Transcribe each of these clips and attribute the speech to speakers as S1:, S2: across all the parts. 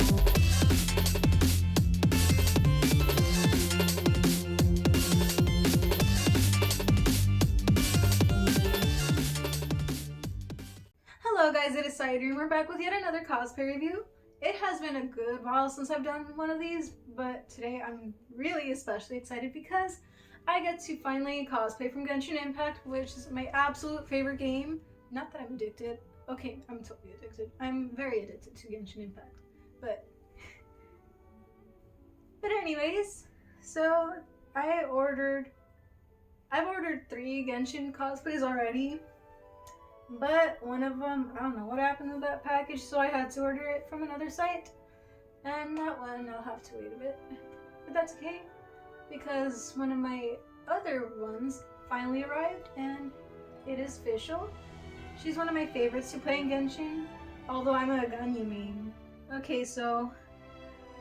S1: Hello guys, it is PsyDreamer back with yet another cosplay review. It has been a good while since I've done one of these, but today I'm really especially excited because I get to finally cosplay from Genshin Impact, which is my absolute favorite game. Not that I'm addicted. Okay, I'm totally addicted. I'm very addicted to Genshin Impact. But anyways, so I've ordered 3 Genshin cosplays already. But one of them, I don't know what happened to that package, so I had to order it from another site. And that one I'll have to wait a bit. But that's okay, because one of my other ones finally arrived, and it is Fischl. She's one of my favorites to play in Genshin, although I'm a Ganyu main. Okay, so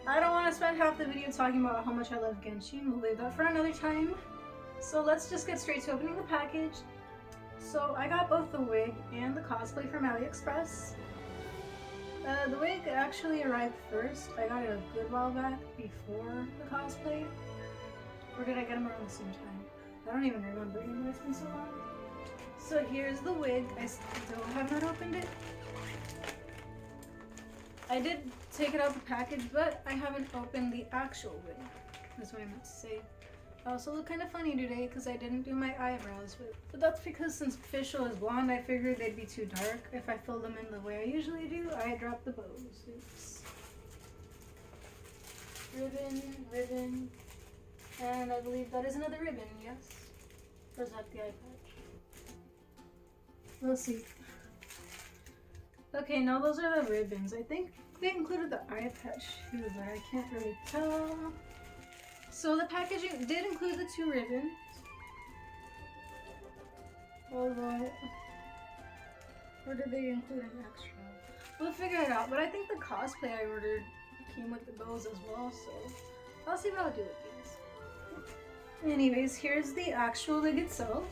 S1: I don't want to spend half the video talking about how much I love Genshin. We'll leave that for another time. So let's just get straight to opening the package. So I got both the wig and the cosplay from AliExpress. The wig actually arrived first. I got it a good while back before the cosplay. Or did I get them around the same time? I don't even remember anymore, it's been so long. So here's the wig. I still have not opened it. I did take it out of the package, but I haven't opened the actual wig. That's what I meant to say. I also look kind of funny today because I didn't do my eyebrows, but that's because since Fischl is blonde, I figured they'd be too dark. If I fill them in the way I usually do, I drop the bows. Oops. Ribbon, and I believe that is another ribbon, yes? Or is that the eye patch? We'll see. Okay, now those are the ribbons. I think they included the eye patch too, but I can't really tell. So the packaging did include the 2 ribbons, although, or did they include an extra? We'll figure it out, but I think the cosplay I ordered came with the bows as well, so I'll see what I'll do with these. Anyways, here's the actual wig itself.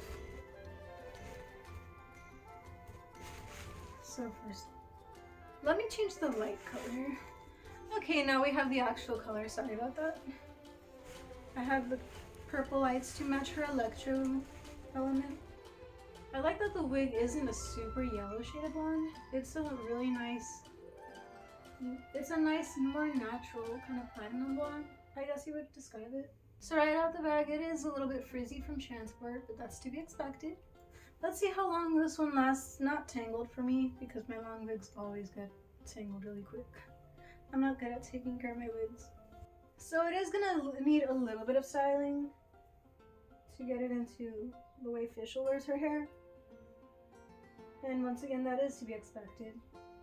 S1: So first, let me change the light color. Okay, now we have the actual color, sorry about that. I have the purple lights to match her electro element. I like that the wig isn't a super yellow shade of blonde. It's a really nice, it's a nice, more natural kind of platinum blonde, I guess you would describe it. So right out the bag, it is a little bit frizzy from transport, but that's to be expected. Let's see how long this one lasts, not tangled for me, because my long wigs always get tangled really quick. I'm not good at taking care of my wigs. So it is gonna need a little bit of styling to get it into the way Fischl wears her hair. And once again, that is to be expected.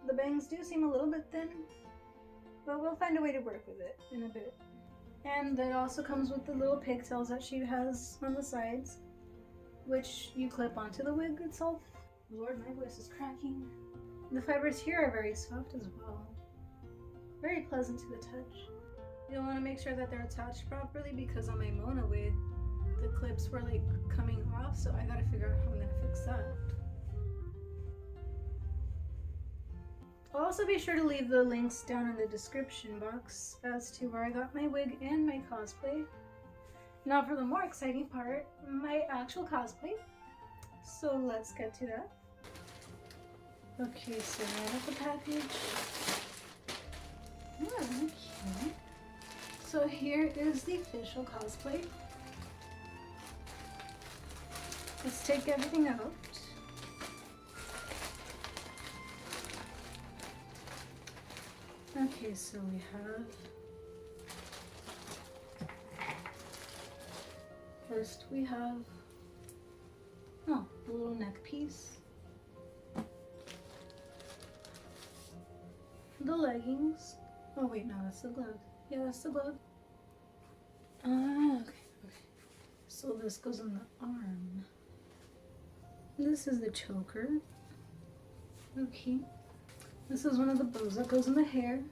S1: The bangs do seem a little bit thin, but we'll find a way to work with it in a bit. And it also comes with the little pigtails that she has on the sides, which you clip onto the wig itself. Lord, my voice is cracking. The fibers here are very soft as well. Very pleasant to the touch. You'll want to make sure that they're attached properly because on my Mona wig, the clips were like coming off, so I gotta figure out how I'm gonna fix that. I'll also be sure to leave the links down in the description box as to where I got my wig and my cosplay. Now for the more exciting part, my actual cosplay. So let's get to that. Okay, so right out the package. Oh, okay. So here is the Fischl cosplay. Let's take everything out. Okay, so we have, first we have, oh, a little neck piece. The leggings. Oh wait, no, that's the glove. Yeah, that's the glove. Okay. So this goes on the arm. This is the choker. Okay. This is one of the bows that goes in the hair.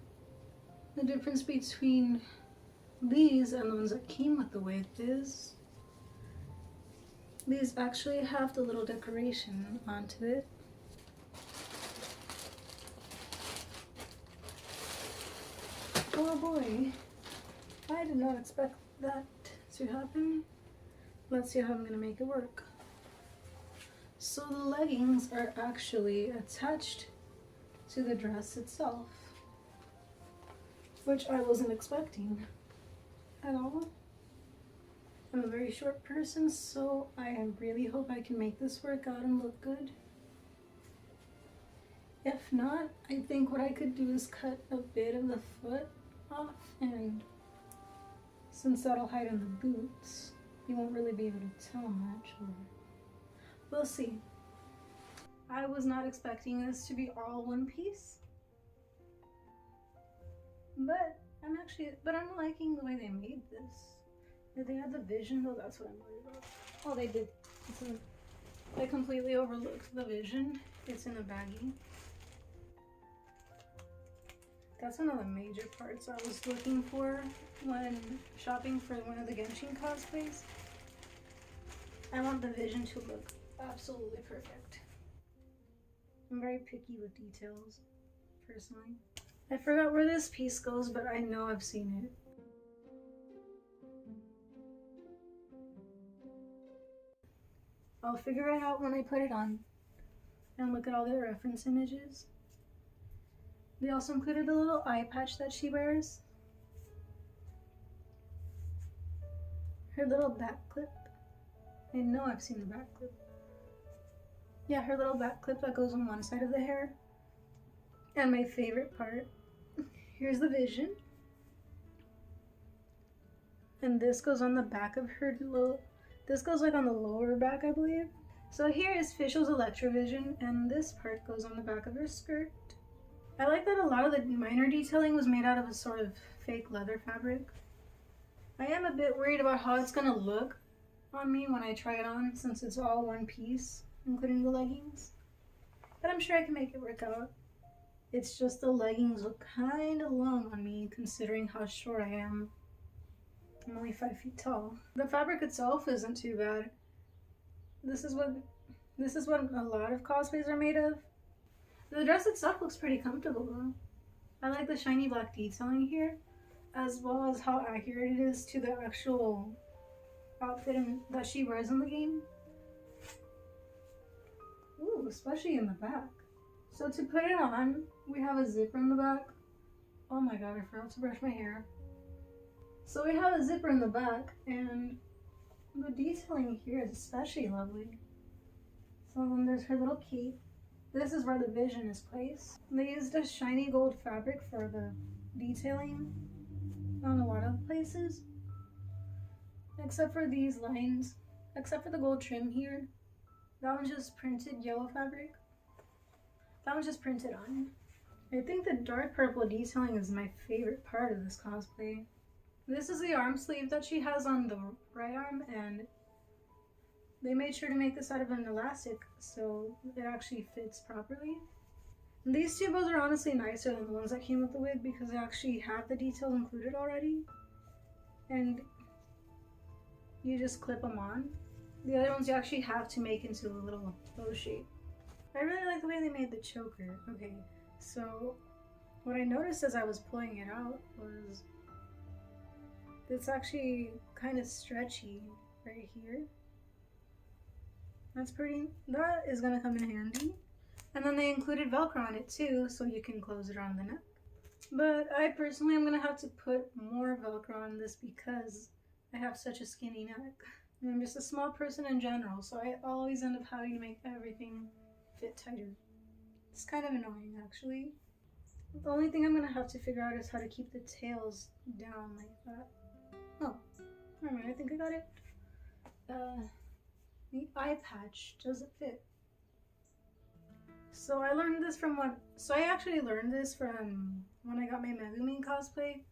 S1: The difference between these and the ones that came with the wig is these actually have the little decoration onto it. Oh boy, I did not expect that to happen. Let's see how I'm gonna make it work. So the leggings are actually attached to the dress itself, which I wasn't expecting at all. I'm a very short person, so I really hope I can make this work out and look good. If not, I think what I could do is cut a bit of the foot off, and since that'll hide in the boots, you won't really be able to tell much, or we'll see. I was not expecting this to be all one piece, but I'm liking the way they made this. Did they have the vision? Oh, that's what I'm worried about. Oh, they did. They completely overlooked the vision. It's in a baggie. That's one of the major parts I was looking for when shopping for one of the Genshin cosplays. I want the vision to look absolutely perfect. I'm very picky with details, personally. I forgot where this piece goes, but I know I've seen it. I'll figure it out when I put it on and look at all the reference images. They also included a little eye patch that she wears. Her little back clip. I know I've seen the back clip. Yeah, her little back clip that goes on one side of the hair. And my favorite part, here's the vision. And this goes on the back of her little, this goes like on the lower back, I believe. So here is Fischl's Electrovision, and this part goes on the back of her skirt. I like that a lot of the minor detailing was made out of a sort of fake leather fabric. I am a bit worried about how it's gonna look on me when I try it on, since it's all one piece, including the leggings. But I'm sure I can make it work out. It's just the leggings look kind of long on me, considering how short I am. I'm only 5 feet tall. The fabric itself isn't too bad. This is what a lot of cosplays are made of. The dress itself looks pretty comfortable though. I like the shiny black detailing here, as well as how accurate it is to the actual outfit that she wears in the game. Ooh, especially in the back. So to put it on, we have a zipper in the back. Oh my god, I forgot to brush my hair. So we have a zipper in the back, and the detailing here is especially lovely. So then there's her little cape. This is where the vision is placed. They used a shiny gold fabric for the detailing on a lot of places. Except for these lines. Except for the gold trim here. That one's just printed yellow fabric. That one's just printed on. I think the dark purple detailing is my favorite part of this cosplay. This is the arm sleeve that she has on the right arm, and they made sure to make this out of an elastic so it actually fits properly. And these two bows are honestly nicer than the ones that came with the wig because they actually have the details included already. And you just clip them on. The other ones you actually have to make into a little bow shape. I really like the way they made the choker. Okay, so what I noticed as I was pulling it out was it's actually kind of stretchy right here. That is gonna come in handy. And then they included Velcro on it too, so you can close it around the neck. But I personally am gonna have to put more Velcro on this because I have such a skinny neck. And I'm just a small person in general, so I always end up having to make everything fit tighter. It's kind of annoying actually. The only thing I'm gonna have to figure out is how to keep the tails down like that. Oh, alright, I think I got it. The eye patch doesn't fit. So I learned this from I actually learned this from when I got my Megumi cosplay.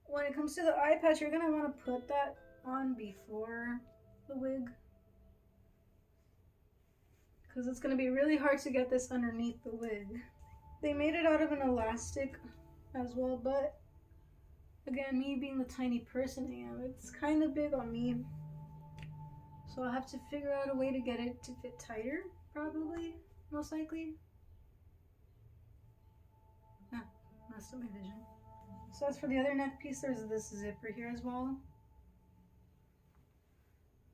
S1: When it comes to the eye patch, you're gonna want to put that on before the wig, because it's gonna be really hard to get this underneath the wig. They made it out of an elastic as well, but again, me being the tiny person I am, it's kind of big on me. So I'll have to figure out a way to get it to fit tighter, probably, most likely. Ah, messed up my vision. So as for the other neck piece, there's this zipper here as well.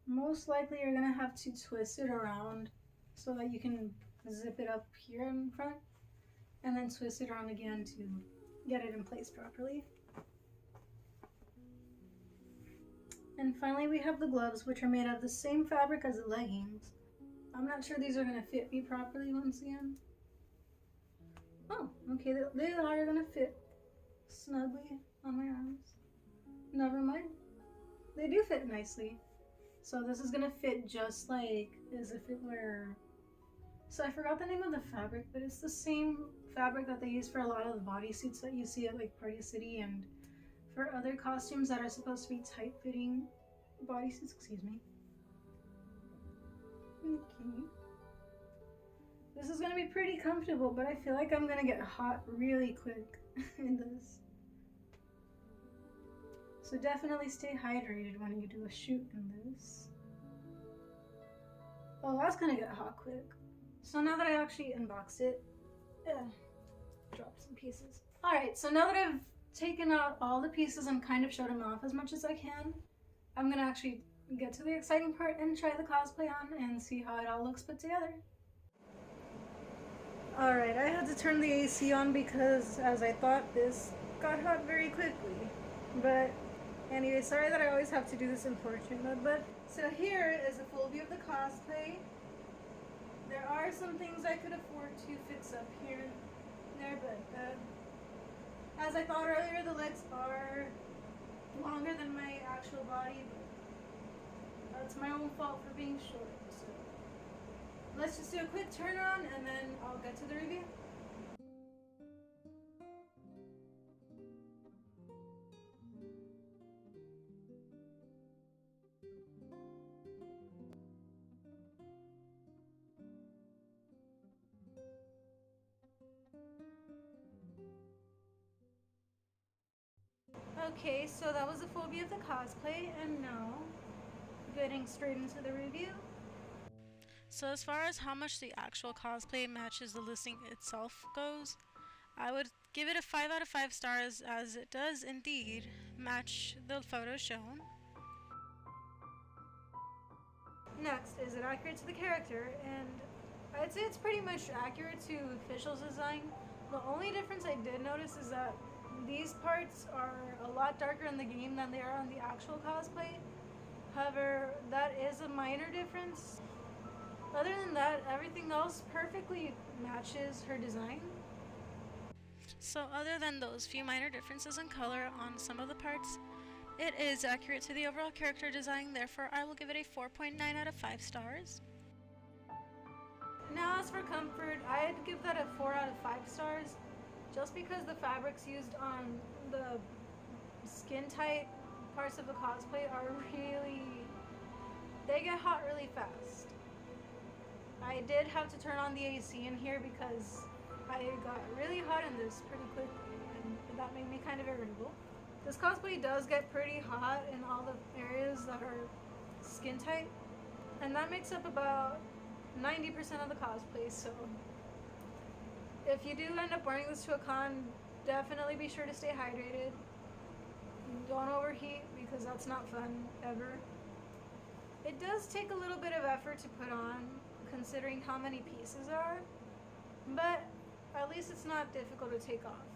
S1: Most likely you're gonna have to twist it around so that you can zip it up here in front and then twist it around again to get it in place properly. And finally we have the gloves, which are made of the same fabric as the leggings. I'm not sure these are gonna fit me properly once again. Oh, okay, they are gonna fit snugly on my arms. Never mind. They do fit nicely. So this is gonna fit just like as if it were... So I forgot the name of the fabric, but it's the same fabric that they use for a lot of the bodysuits that you see at like Party City and for other costumes that are supposed to be tight-fitting bodysuits, excuse me. Okay. This is gonna be pretty comfortable, but I feel like I'm gonna get hot really quick in this. So definitely stay hydrated when you do a shoot in this. Oh, that's gonna get hot quick. So now that I actually unboxed it, dropped some pieces. Alright, so now that I've taken out all the pieces and kind of showed them off as much as I can, I'm gonna actually get to the exciting part and try the cosplay on and see how it all looks put together. Alright, I had to turn the AC on because, as I thought, this got hot very quickly. But anyway, sorry that I always have to do this in portrait mode, but so here is a full view of the cosplay. There are some things I could afford to fix up here and there, but as I thought earlier, the legs are longer than my actual body, but that's my own fault for being short. So let's just do a quick turn on and then I'll get to the review. Okay, so that was a full view of the cosplay, and now getting straight into the review.
S2: So as far as how much the actual cosplay matches the listing itself goes, I would give it a 5 out of 5 stars, as it does indeed match the photos shown.
S1: Next, is it accurate to the character? And I'd say it's pretty much accurate to Fischl's design. The only difference I did notice is that these parts are a lot darker in the game than they are on the actual cosplay. However, that is a minor difference. Other than that, everything else perfectly matches her design.
S2: So other than those few minor differences in color on some of the parts, it is accurate to the overall character design, therefore I will give it a 4.9 out of 5 stars.
S1: Now as for comfort, I'd give that a 4 out of 5 stars. Just because the fabrics used on the skin tight parts of the cosplay are they get hot really fast. I did have to turn on the AC in here because I got really hot in this pretty quickly and that made me kind of irritable. This cosplay does get pretty hot in all the areas that are skin tight, and that makes up about 90% of the cosplay, so if you do end up wearing this to a con, definitely be sure to stay hydrated. Don't overheat because that's not fun ever. It does take a little bit of effort to put on considering how many pieces there are, but at least it's not difficult to take off.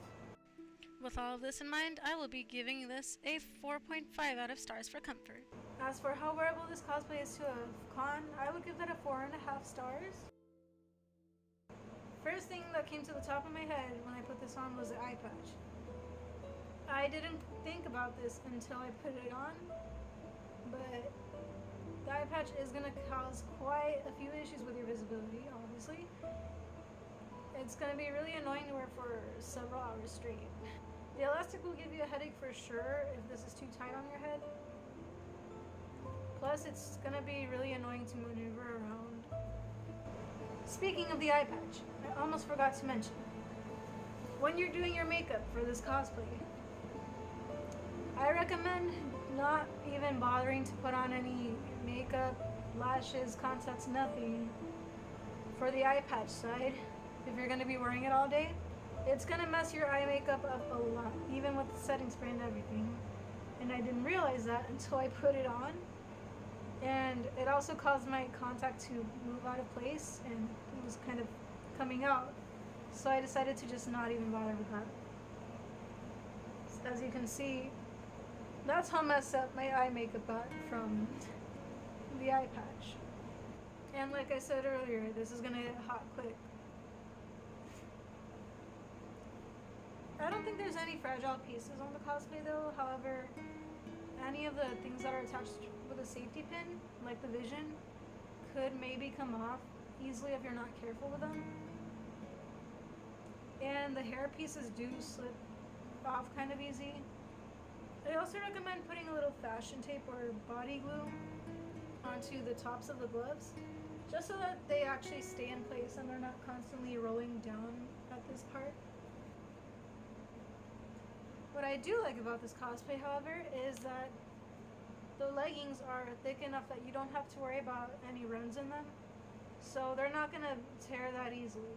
S2: With all of this in mind, I will be giving this a 4.5 out of stars for comfort.
S1: As for how wearable this cosplay is to a con, I would give that a 4.5 stars. First thing that came to the top of my head when I put this on was the eye patch. I didn't think about this until I put it on, but the eye patch is going to cause quite a few issues with your visibility, obviously. It's going to be really annoying to wear for several hours straight. The elastic will give you a headache for sure if this is too tight on your head. Plus, it's going to be really annoying to maneuver around. Speaking of the eye patch, I almost forgot to mention. When you're doing your makeup for this cosplay, I recommend not even bothering to put on any makeup, lashes, contacts, nothing for the eye patch side if you're going to be wearing it all day. it's gonna mess your eye makeup up a lot, even with the setting spray and everything. And I didn't realize that until I put it on. And it also caused my contact to move out of place, and it was kind of coming out. So I decided to just not even bother with that. As you can see, that's how messed up my eye makeup got from the eye patch. And like I said earlier, this is gonna get hot quick. I don't think there's any fragile pieces on the cosplay though. However, any of the things that are attached with a safety pin, like the vision, could maybe come off easily if you're not careful with them. And the hair pieces do slip off kind of easy. I also recommend putting a little fashion tape or body glue onto the tops of the gloves, just so that they actually stay in place and they're not constantly rolling down at this part. What I do like about this cosplay, however, is that the leggings are thick enough that you don't have to worry about any runs in them. So they're not going to tear that easily,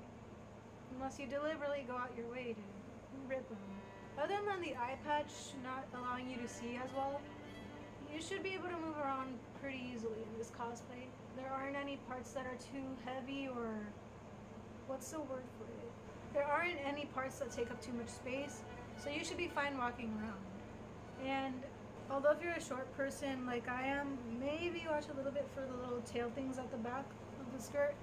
S1: unless you deliberately go out your way to rip them. Other than the eye patch not allowing you to see as well, you should be able to move around pretty easily in this cosplay. There aren't any parts that are too heavy, or what's the word for it? There aren't any parts that take up too much space, so you should be fine walking around. And although if you're a short person like I am, maybe watch a little bit for the little tail things at the back of the skirt.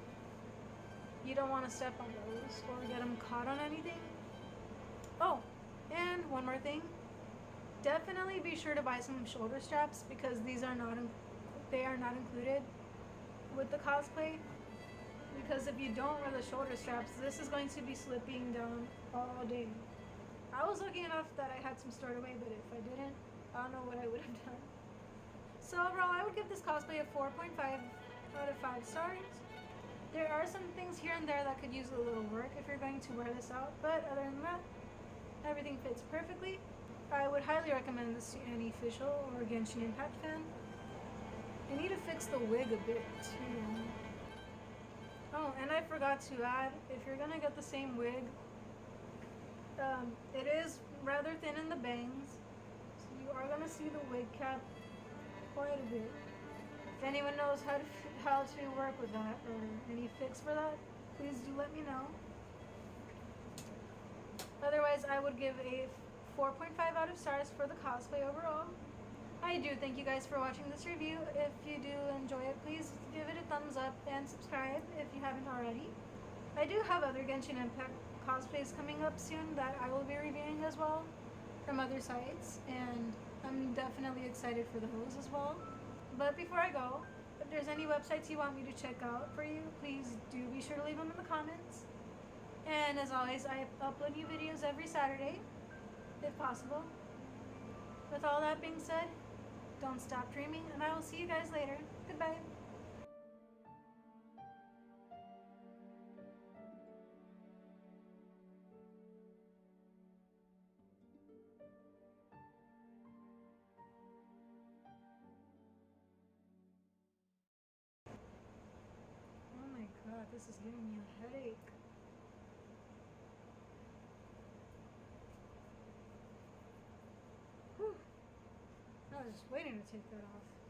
S1: You don't want to step on those or get them caught on anything. Oh, and one more thing. Definitely be sure to buy some shoulder straps, because these are not included with the cosplay. Because if you don't wear the shoulder straps, this is going to be slipping down all day. I was lucky enough that I had some stored away, but if I didn't, I don't know what I would have done. So overall, I would give this cosplay a 4.5 out of 5 stars. There are some things here and there that could use a little work if you're going to wear this out, but other than that, everything fits perfectly. I would highly recommend this to any Fischl or Genshin Impact fan. You need to fix the wig a bit too. Oh, and I forgot to add, if you're gonna get the same wig, it is rather thin in the bangs, so you are gonna see the wig cap quite a bit. If anyone knows how to work with that or any fix for that, please do let me know. Otherwise, I would give a 4.5 out of stars for the cosplay overall. I do thank you guys for watching this review. If you do enjoy it, please give it a thumbs up and subscribe if you haven't already. I do have other Genshin Impact cosplays coming up soon that I will be reviewing as well from other sites, and I'm definitely excited for those as well. But before I go, if there's any websites you want me to check out for you, please do be sure to leave them in the comments. And as always, I upload new videos every Saturday, if possible. With all that being said, don't stop dreaming, and I will see you guys later. Goodbye. Oh my god, this is giving me a headache. Whew. I was just waiting to take that off.